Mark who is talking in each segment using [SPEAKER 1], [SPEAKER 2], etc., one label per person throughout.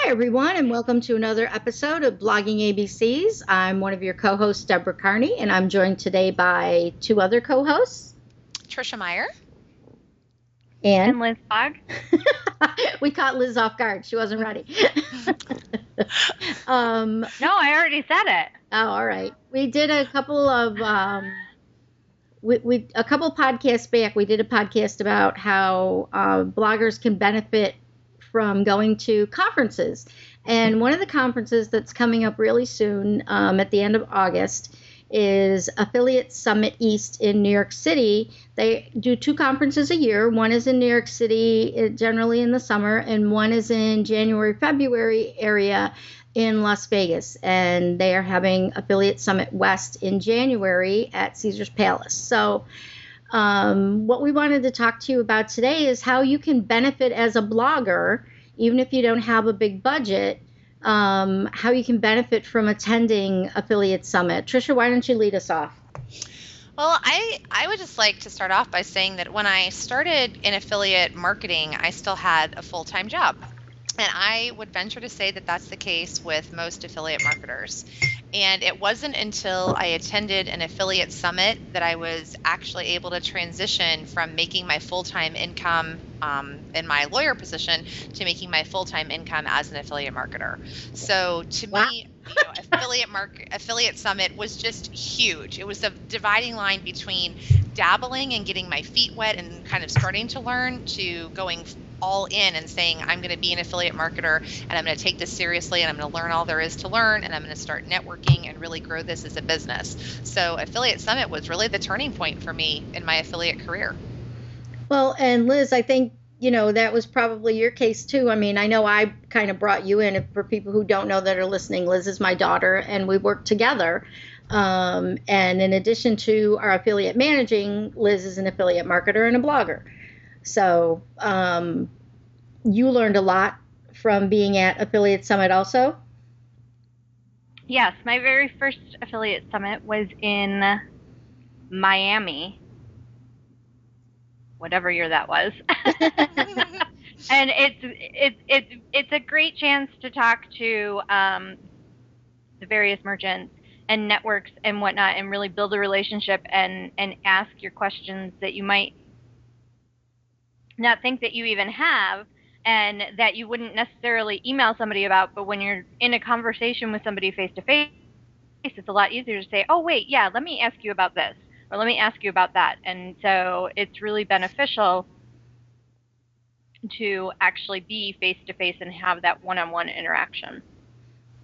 [SPEAKER 1] Hi, everyone, and welcome to another episode of Blogging ABCs. I'm one of your co-hosts, Deborah Carney, and I'm joined today by two other co-hosts.
[SPEAKER 2] Trisha Meyer.
[SPEAKER 1] And
[SPEAKER 3] Liz Fogg.
[SPEAKER 1] We caught Liz off guard. She wasn't ready.
[SPEAKER 3] No, I already said it.
[SPEAKER 1] Oh, all right. We did a couple of a couple podcasts back. We did a podcast about how bloggers can benefit from going to conferences. And one of the conferences that's coming up really soon at the end of August is Affiliate Summit East in New York City. They do two conferences a year. One is in New York City, generally in the summer, and one is in January, February area in Las Vegas. And they are having Affiliate Summit West in January at Caesars Palace. So what we wanted to talk to you about today is how you can benefit as a blogger, even if you don't have a big budget, how you can benefit from attending Affiliate Summit. Trisha, why don't you lead us off?
[SPEAKER 2] Well, I would just like to start off by saying that when I started in affiliate marketing, I still had a full-time job. And I would venture to say that that's the case with most affiliate marketers. And it wasn't until I attended an affiliate summit that I was actually able to transition from making my full-time income in my lawyer position to making my full-time income as an affiliate marketer. So to me, affiliate summit was just huge. It was a dividing line between dabbling and getting my feet wet and kind of starting to learn to going all in and saying, I'm going to be an affiliate marketer and I'm going to take this seriously and I'm going to learn all there is to learn and I'm going to start networking and really grow this as a business. So Affiliate Summit was really the turning point for me in my affiliate career.
[SPEAKER 1] Well, and Liz, I think, that was probably your case too. I mean, I know I kind of brought you in. For people who don't know that are listening, Liz is my daughter and we work together. And in addition to our affiliate managing, Liz is an affiliate marketer and a blogger. So you learned a lot from being at Affiliate Summit also?
[SPEAKER 3] Yes, my very first affiliate summit was in Miami, whatever year that was. And it's a great chance to talk to the various merchants and networks and whatnot and really build a relationship and ask your questions that you might not think that you even have and that you wouldn't necessarily email somebody about, but when you're in a conversation with somebody face to face, it's a lot easier to say, oh wait, yeah, let me ask you about this or let me ask you about that. And so it's really beneficial to actually be face to face and have that one-on-one interaction.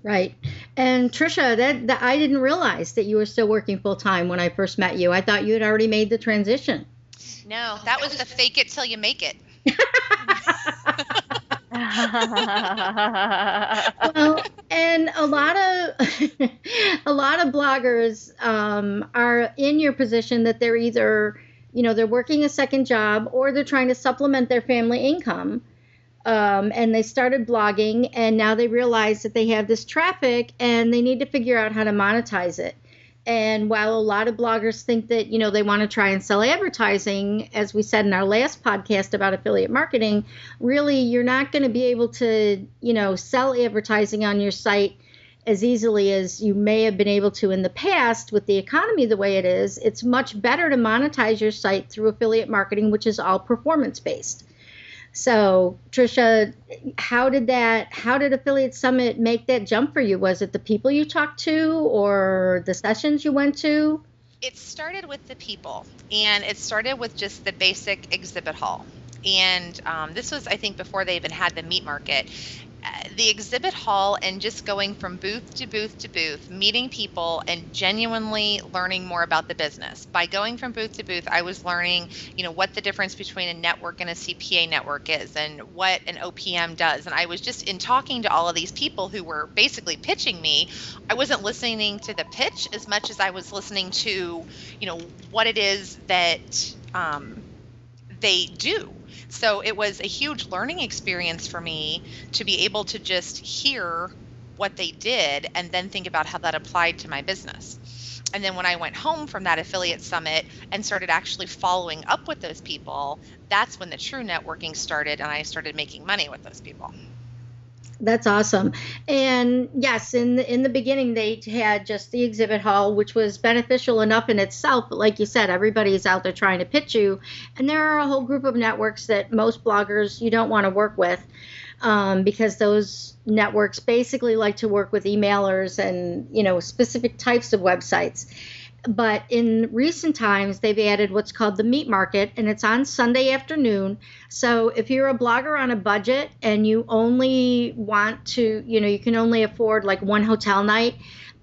[SPEAKER 1] Right. And Trisha, that I didn't realize that you were still working full time when I first met you. I thought you had already made the transition.
[SPEAKER 2] No, that was the fake it till you make it.
[SPEAKER 1] Well, and a lot of bloggers are in your position that they're either, they're working a second job or they're trying to supplement their family income. And they started blogging and now they realize that they have this traffic and they need to figure out how to monetize it. And while a lot of bloggers think that, they want to try and sell advertising, as we said in our last podcast about affiliate marketing, really, you're not going to be able to, sell advertising on your site as easily as you may have been able to in the past with the economy the way it is. It's much better to monetize your site through affiliate marketing, which is all performance-based. So, Trisha, how did Affiliate Summit make that jump for you? Was it the people you talked to or the sessions you went to?
[SPEAKER 2] It started with the people, and it started with just the basic exhibit hall. And this was, I think, before they even had the meat market. The exhibit hall and just going from booth to booth to booth, meeting people and genuinely learning more about the business. By going from booth to booth, I was learning, what the difference between a network and a CPA network is and what an OPM does. And I was just in talking to all of these people who were basically pitching me. I wasn't listening to the pitch as much as I was listening to, what it is that they do. So it was a huge learning experience for me to be able to just hear what they did and then think about how that applied to my business. And then when I went home from that affiliate summit and started actually following up with those people, that's when the true networking started and I started making money with those people.
[SPEAKER 1] That's awesome. And yes, in the beginning they had just the exhibit hall, which was beneficial enough in itself. But like you said, everybody's out there trying to pitch you, and there are a whole group of networks that most bloggers you don't want to work with, because those networks basically like to work with emailers and specific types of websites. But in recent times, they've added what's called the meat market, and it's on Sunday afternoon. So if you're a blogger on a budget and you only want to, you can only afford like one hotel night,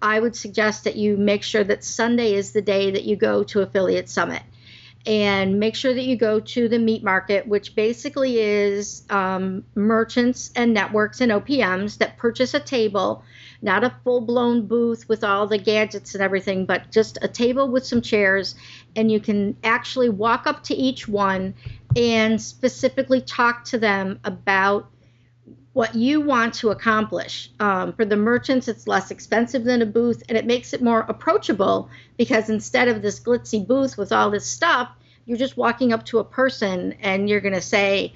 [SPEAKER 1] I would suggest that you make sure that Sunday is the day that you go to Affiliate Summit. And make sure that you go to the meat market, which basically is merchants and networks and OPMs that purchase a table, not a full-blown booth with all the gadgets and everything, but just a table with some chairs. And you can actually walk up to each one and specifically talk to them about what you want to accomplish. For the merchants, it's less expensive than a booth, and it makes it more approachable, because instead of this glitzy booth with all this stuff, you're just walking up to a person and you're going to say,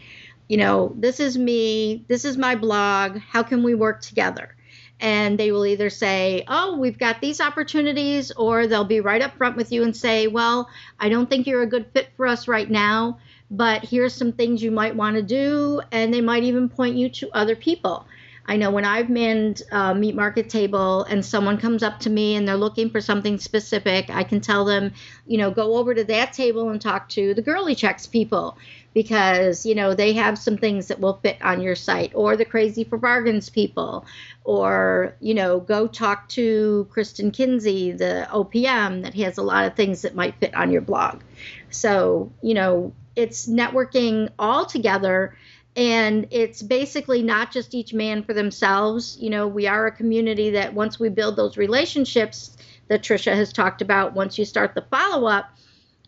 [SPEAKER 1] this is me, this is my blog, how can we work together? And they will either say, oh, we've got these opportunities, or they'll be right up front with you and say, well, I don't think you're a good fit for us right now, but here's some things you might want to do. And they might even point you to other people. I know when I've manned a meat market table and someone comes up to me and they're looking for something specific, I can tell them, go over to that table and talk to the Girly Checks people, because, they have some things that will fit on your site, or the Crazy for Bargains people, or, go talk to Kristen Kinsey, the OPM, that has a lot of things that might fit on your blog. So, it's networking all together. And it's basically not just each man for themselves. We are a community that once we build those relationships that Tricia has talked about, once you start the follow-up,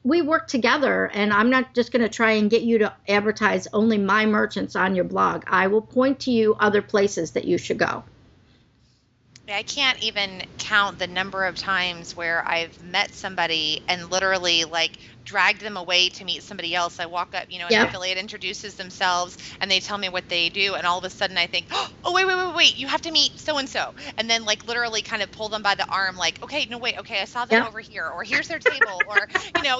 [SPEAKER 1] we work together. And I'm not just going to try and get you to advertise only my merchants on your blog. I will point to you other places that you should go.
[SPEAKER 2] I can't even count the number of times where I've met somebody and literally dragged them away to meet somebody else. I walk up, an affiliate introduces themselves and they tell me what they do. And all of a sudden I think, oh, wait, you have to meet so-and-so. And then literally kind of pull them by the arm, okay, no, wait, okay, I saw them over here, or here's their table, or,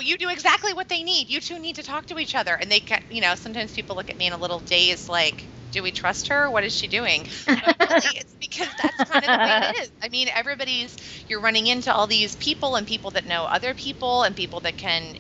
[SPEAKER 2] you do exactly what they need. You two need to talk to each other. And they can, sometimes people look at me in a little daze, do we trust her? What is she doing? But really, it's because that's kind of the way it is. I mean, you're running into all these people, and people that know other people, and people that can,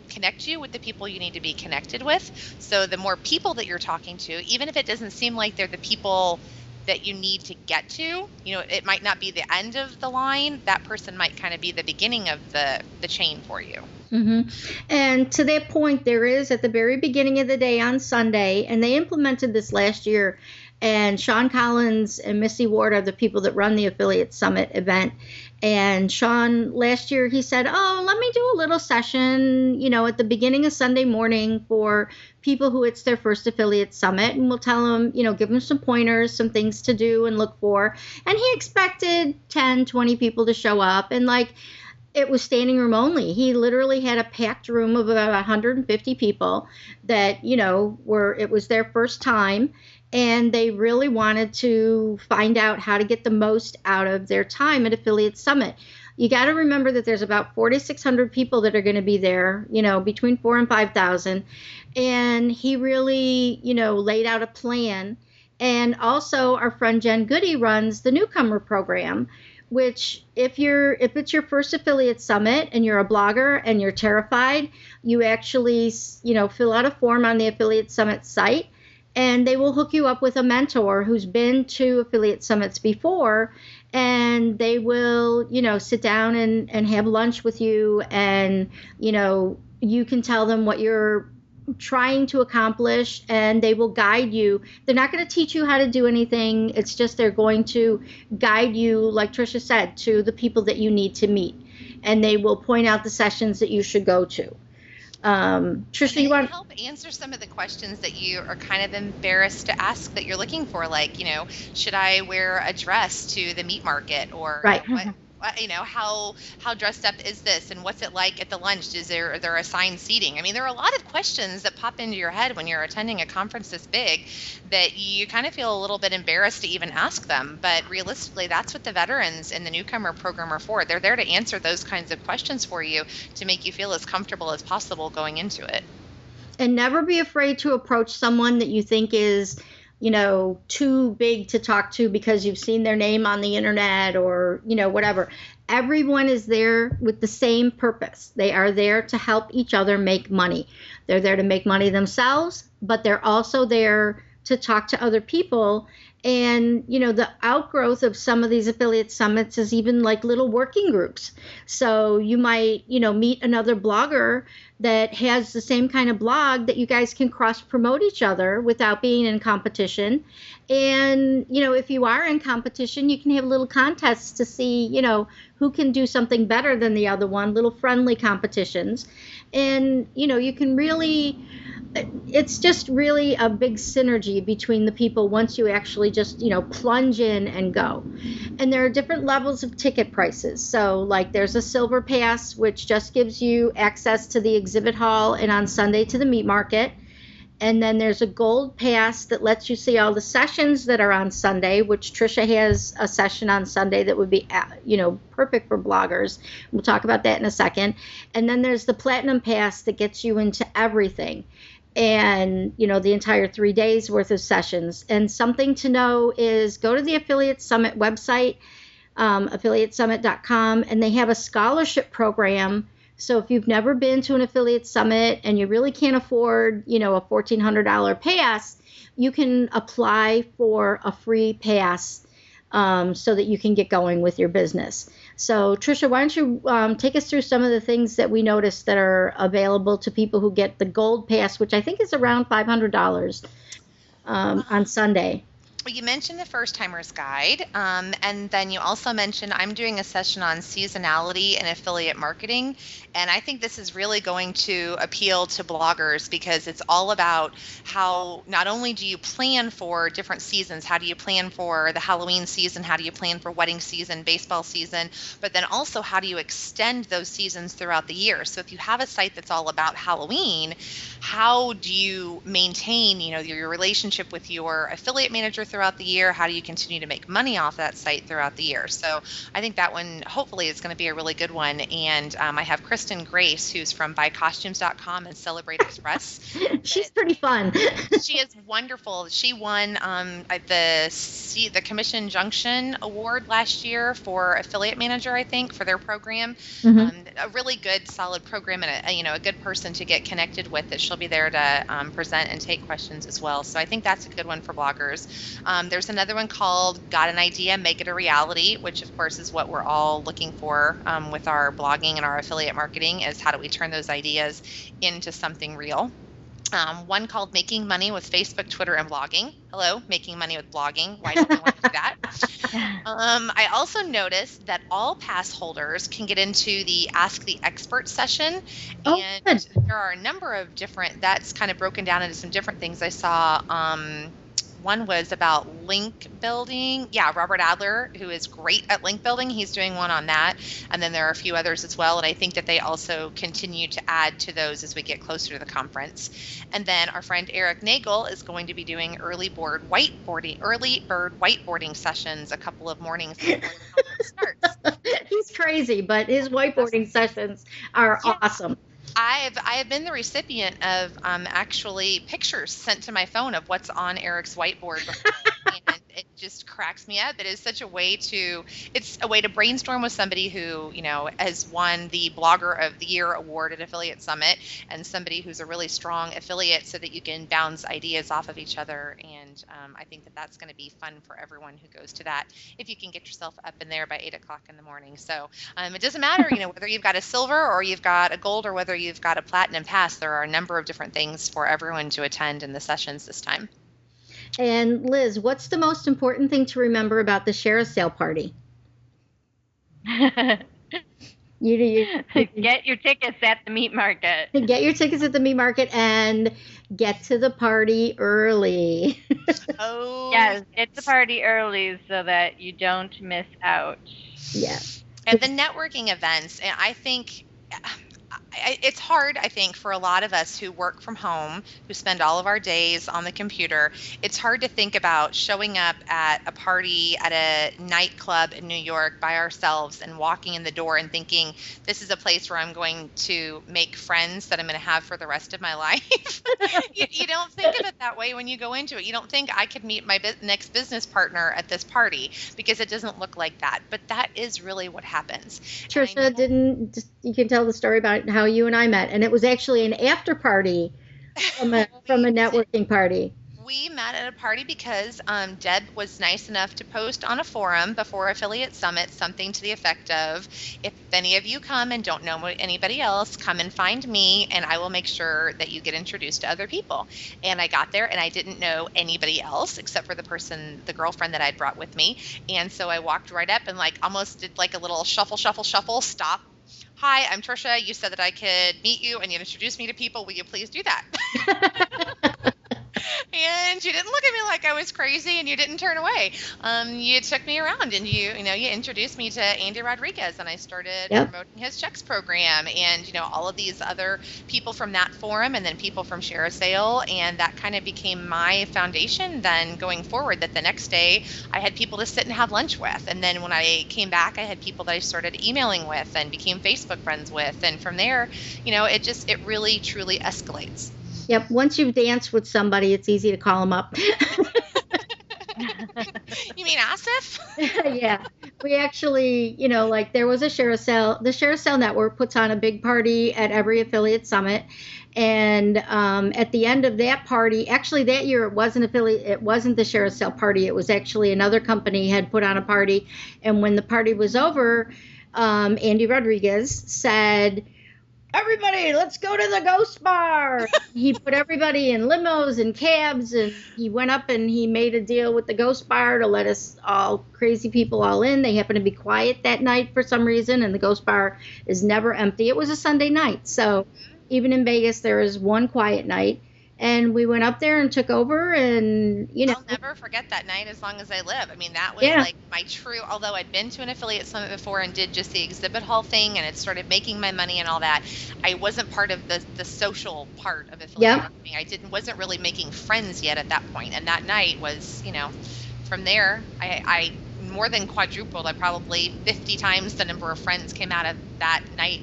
[SPEAKER 2] connect you with the people you need to be connected with. So the more people that you're talking to, even if it doesn't seem like they're the people that you need to get to, it might not be the end of the line. That person might kind of be the beginning of the chain for you.
[SPEAKER 1] Mm-hmm. And to that point, there is at the very beginning of the day on Sunday, and they implemented this last year, and Sean Collins and Missy Ward are the people that run the Affiliate Summit event. And Sean, last year, he said, oh, let me do a little session, at the beginning of Sunday morning for people who it's their first Affiliate Summit. And we'll tell them, give them some pointers, some things to do and look for. And he expected 10, 20 people to show up. And it was standing room only. He literally had a packed room of about 150 people that, it was their first time. And they really wanted to find out how to get the most out of their time at Affiliate Summit. You got to remember that there's about 4,600 people that are going to be there, between 4,000 and 5,000. And he really, laid out a plan. And also our friend Jen Goody runs the newcomer program, which if it's your first Affiliate Summit and you're a blogger and you're terrified, you actually, fill out a form on the Affiliate Summit site. And they will hook you up with a mentor who's been to Affiliate Summits before, and they will, sit down and have lunch with you, and, you can tell them what you're trying to accomplish, and they will guide you. They're not going to teach you how to do anything. It's just they're going to guide you, like Tricia said, to the people that you need to meet, and they will point out the sessions that you should go to. Tricia, you want to
[SPEAKER 2] help answer some of the questions that you are kind of embarrassed to ask that you're looking for, should I wear a dress to the meat market, or
[SPEAKER 1] right.
[SPEAKER 2] how dressed up is this, and what's it like at the lunch? Are there assigned seating? I mean, there are a lot of questions that pop into your head when you're attending a conference this big that you kind of feel a little bit embarrassed to even ask them. But realistically, that's what the veterans in the newcomer program are for. They're there to answer those kinds of questions for you to make you feel as comfortable as possible going into it.
[SPEAKER 1] And never be afraid to approach someone that you think is, too big to talk to because you've seen their name on the internet or, whatever. Everyone is there with the same purpose. They are there to help each other make money. They're there to make money themselves, but they're also there to talk to other people. And, the outgrowth of some of these affiliate summits is even like little working groups. So you might, meet another blogger that has the same kind of blog that you guys can cross promote each other without being in competition. And, if you are in competition, you can have little contests to see, who can do something better than the other one, little friendly competitions. And, you can really, it's just really a big synergy between the people once you actually just, plunge in and go. And there are different levels of ticket prices. So like there's a silver pass, which just gives you access to the exhibit hall and on Sunday to the meat market. And then there's a gold pass that lets you see all the sessions that are on Sunday, which Tricia has a session on Sunday that would be, perfect for bloggers. We'll talk about that in a second. And then there's the platinum pass that gets you into everything. And, the entire 3 days worth of sessions. And something to know is go to the Affiliate Summit website, affiliatesummit.com, and they have a scholarship program. So if you've never been to an affiliate summit and you really can't afford, a $1,400 pass, you can apply for a free pass so that you can get going with your business. So Tricia, why don't you take us through some of the things that we noticed that are available to people who get the gold pass, which I think is around $500 on Sunday.
[SPEAKER 2] Well, you mentioned the First Timers Guide, and then you also mentioned I'm doing a session on seasonality and affiliate marketing, and I think this is really going to appeal to bloggers because it's all about how not only do you plan for different seasons, how do you plan for the Halloween season, how do you plan for wedding season, baseball season, but then also how do you extend those seasons throughout the year. So if you have a site that's all about Halloween, how do you maintain, your relationship with your affiliate manager throughout the year? How do you continue to make money off that site throughout the year? So I think that one hopefully is going to be a really good one. And I have Kristen Grace, who's from buycostumes.com and Celebrate Express.
[SPEAKER 1] She's pretty fun.
[SPEAKER 2] She is wonderful. She won the Commission Junction Award last year for affiliate manager, I think, for their program. Mm-hmm. A really good, solid program, and a good person to get connected with. That she'll be there to present and take questions as well. So I think that's a good one for bloggers. There's another one called Got an Idea, Make It a Reality, which of course is what we're all looking for with our blogging and our affiliate marketing, is how do we turn those ideas into something real. One called Making Money with Facebook, Twitter, and Blogging. Hello, making money with blogging. Why don't we want to do that? I also noticed that all pass holders can get into the Ask the Expert session. And good. There are a number of different, that's kind of broken down into some different things. I saw one was about link building. Yeah, Robert Adler, who is great at link building, he's doing one on that. And then there are a few others as well. And I think that they also continue to add to those as we get closer to the conference. And then our friend Eric Nagel is going to be doing early bird whiteboarding sessions a couple of mornings before the conference starts.
[SPEAKER 1] He's crazy, but his whiteboarding sessions are awesome.
[SPEAKER 2] I have been the recipient of actually pictures sent to my phone of what's on Eric's whiteboard before, and it just cracks me up. It's a way to brainstorm with somebody who, has won the Blogger of the Year award at Affiliate Summit, and somebody who's a really strong affiliate, so that you can bounce ideas off of each other. And I think that that's going to be fun for everyone who goes to that, if you can get yourself up in there by 8 o'clock in the morning. So it doesn't matter, whether you've got a silver or you've got a gold or whether you've got a platinum pass. There are a number of different things for everyone to attend in the sessions this time.
[SPEAKER 1] And Liz, what's the most important thing to remember about the Share a Sale party? You
[SPEAKER 3] get your tickets at the meat market.
[SPEAKER 1] Get your tickets at the meat market and get to the party early.
[SPEAKER 3] Oh, yes, get to the party early so that you don't miss out.
[SPEAKER 1] Yes.
[SPEAKER 2] And the networking events, and I think it's hard, I think, for a lot of us who work from home, who spend all of our days on the computer. It's hard to think about showing up at a party at a nightclub in New York by ourselves and walking in the door and thinking, this is a place where I'm going to make friends that I'm going to have for the rest of my life. You don't think of it that way when you go into it. You don't think I could meet my next business partner at this party, because it doesn't look like that. But that is really what happens.
[SPEAKER 1] Trisha, you can tell the story about how you and I met, and it was actually an after party from a networking party.
[SPEAKER 2] We met at a party because Deb was nice enough to post on a forum before Affiliate Summit something to the effect of, if any of you come and don't know anybody else, come and find me and I will make sure that you get introduced to other people. And I got there and I didn't know anybody else except for the girlfriend that I'd brought with me. And so I walked right up and almost did a little shuffle, stop. Hi, I'm Trisha. You said that I could meet you and you introduced me to people. Will you please do that? And you didn't look at me like I was crazy, and you didn't turn away. You took me around, and you introduced me to Andy Rodriguez, and I started promoting his checks program, and all of these other people from that forum, and then people from Share a Sale, and that kind of became my foundation. Then going forward, that the next day I had people to sit and have lunch with, and then when I came back, I had people that I started emailing with and became Facebook friends with, and from there, it really truly escalates.
[SPEAKER 1] Yep. Once you've danced with somebody, it's easy to call them up.
[SPEAKER 2] You mean Asif?
[SPEAKER 1] Yeah. We actually, there was a Share a Sale. The Share a Sale Network puts on a big party at every affiliate summit. And at the end of that party, actually that year it wasn't the Share a Sale party. It was actually another company had put on a party. And when the party was over, Andy Rodriguez said, everybody, let's go to the Ghost Bar. He put everybody in limos and cabs, and he went up and he made a deal with the Ghost Bar to let us all crazy people all in. They happened to be quiet that night for some reason, and the Ghost Bar is never empty. It was a Sunday night, so even in Vegas, there is one quiet night. And we went up there and took over, and
[SPEAKER 2] I'll never forget that night as long as I live. I mean, that was my true, although I'd been to an affiliate summit before and did just the exhibit hall thing and it started making my money and all that, I wasn't part of the social part of affiliate marketing. I wasn't really making friends yet at that point. And that night was, from there, I more than quadrupled. I probably 50 times the number of friends came out of that night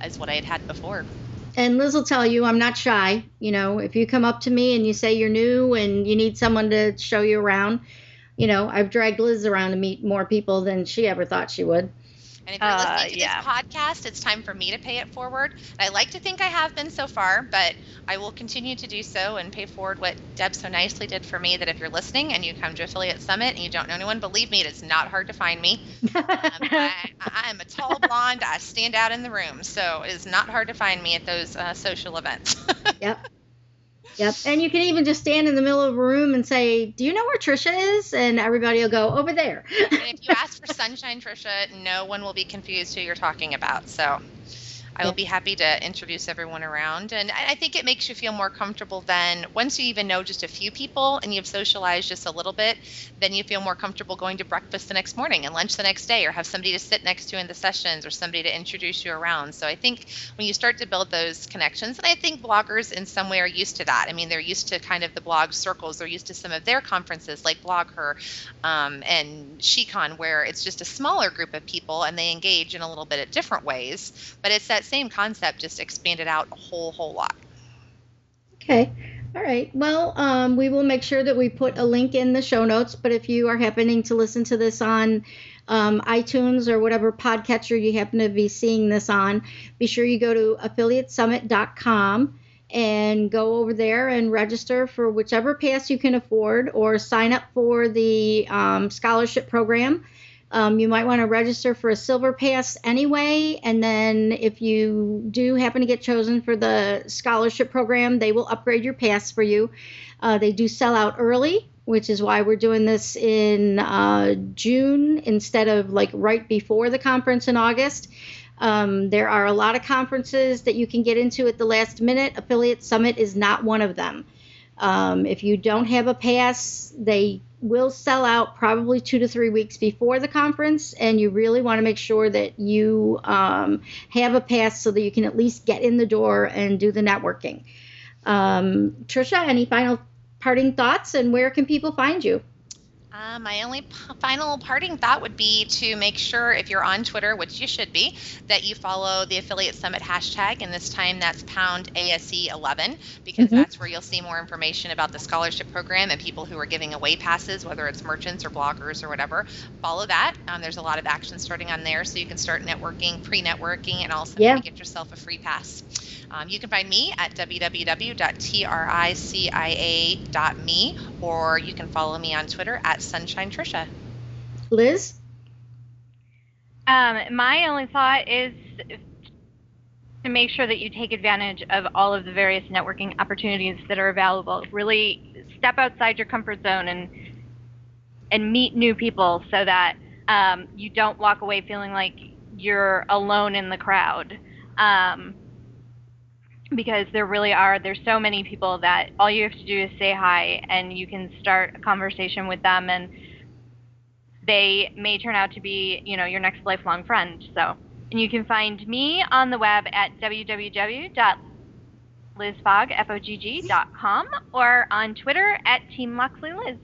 [SPEAKER 2] as what I had before.
[SPEAKER 1] And Liz will tell you, I'm not shy. If you come up to me and you say you're new and you need someone to show you around, I've dragged Liz around to meet more people than she ever thought she would.
[SPEAKER 2] And if you're listening to this podcast, it's time for me to pay it forward. I like to think I have been so far, but I will continue to do so and pay forward what Deb so nicely did for me, that if you're listening and you come to Affiliate Summit and you don't know anyone, believe me, it is not hard to find me. I'm a tall blonde. I stand out in the room, so it is not hard to find me at those social events.
[SPEAKER 1] Yep. And you can even just stand in the middle of a room and say, do you know where Trisha is? And everybody will go, over there.
[SPEAKER 2] And if you ask for Sunshine Trisha, no one will be confused who you're talking about. So I will be happy to introduce everyone around. And I think it makes you feel more comfortable then. Once you even know just a few people and you've socialized just a little bit, then you feel more comfortable going to breakfast the next morning and lunch the next day, or have somebody to sit next to in the sessions or somebody to introduce you around. So I think when you start to build those connections, and I think bloggers in some way are used to that. I mean, they're used to kind of the blog circles. They're used to some of their conferences like BlogHer and SheCon, where it's just a smaller group of people and they engage in a little bit of different ways. But it's that same concept, just expanded out a whole lot.
[SPEAKER 1] Okay. All right. Well, we will make sure that we put a link in the show notes, but if you are happening to listen to this on iTunes or whatever podcatcher you happen to be seeing this on, be sure you go to affiliatesummit.com and go over there and register for whichever pass you can afford, or sign up for the scholarship program. You might want to register for a silver pass anyway, and then if you do happen to get chosen for the scholarship program, they will upgrade your pass for you. They do sell out early, which is why we're doing this in June instead of right before the conference in August. There are a lot of conferences that you can get into at the last minute. Affiliate Summit is not one of them. If you don't have a pass, they will sell out probably 2 to 3 weeks before the conference, and you really want to make sure that you have a pass so that you can at least get in the door and do the networking. Trisha, any final parting thoughts, and where can people find you?
[SPEAKER 2] My only final parting thought would be to make sure, if you're on Twitter, which you should be, that you follow the Affiliate Summit hashtag, and this time that's #ASE11, because that's where you'll see more information about the scholarship program and people who are giving away passes, whether it's merchants or bloggers or whatever. Follow that. There's a lot of action starting on there, so you can start networking, pre-networking, and also maybe get yourself a free pass. You can find me at www.tricia.me, or you can follow me on Twitter at Sunshine Trisha.
[SPEAKER 1] Liz?
[SPEAKER 3] My only thought is to make sure that you take advantage of all of the various networking opportunities that are available. Really step outside your comfort zone and meet new people, so that you don't walk away feeling like you're alone in the crowd. Because there's so many people that all you have to do is say hi, and you can start a conversation with them, and they may turn out to be, your next lifelong friend. So, and you can find me on the web at www.lizfogg.com, or on Twitter at Team Loxley Liz.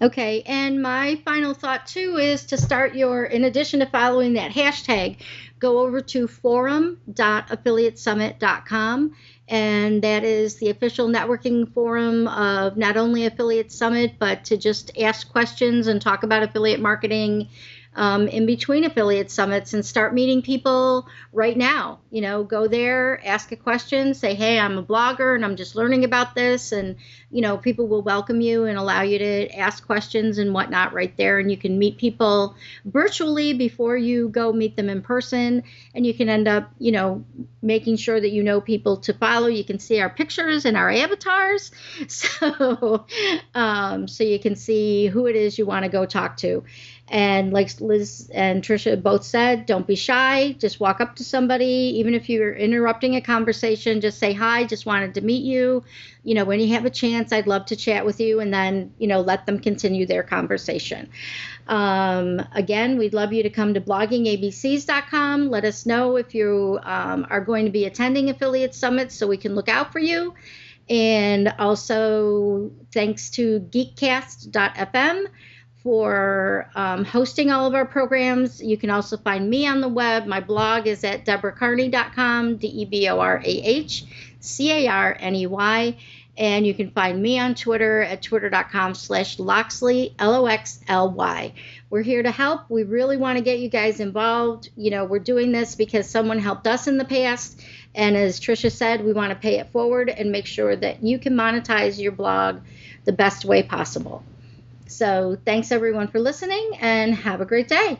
[SPEAKER 1] Okay, and my final thought too is to start in addition to following that hashtag, go over to forum.affiliatesummit.com, and that is the official networking forum of not only Affiliate Summit, but to just ask questions and talk about affiliate marketing in between affiliate summits, and start meeting people right now. Go there, ask a question, say, hey, I'm a blogger and I'm just learning about this, and people will welcome you and allow you to ask questions and whatnot right there. And you can meet people virtually before you go meet them in person, and you can end up making sure that people to follow. You can see our pictures and our avatars, so you can see who it is you want to go talk to. And like Liz and Trisha both said, don't be shy. Just walk up to somebody. Even if you're interrupting a conversation, just say hi, just wanted to meet you. When you have a chance, I'd love to chat with you, and then, let them continue their conversation. Again, we'd love you to come to bloggingabcs.com. Let us know if you are going to be attending Affiliate Summit so we can look out for you. And also thanks to geekcast.fm for hosting all of our programs. You can also find me on the web. My blog is at deborahcarney.com, DeborahCarney. And you can find me on Twitter at twitter.com/Loxley, LOXLY. We're here to help. We really want to get you guys involved. We're doing this because someone helped us in the past. And as Trisha said, we want to pay it forward and make sure that you can monetize your blog the best way possible. So thanks everyone for listening, and have a great day.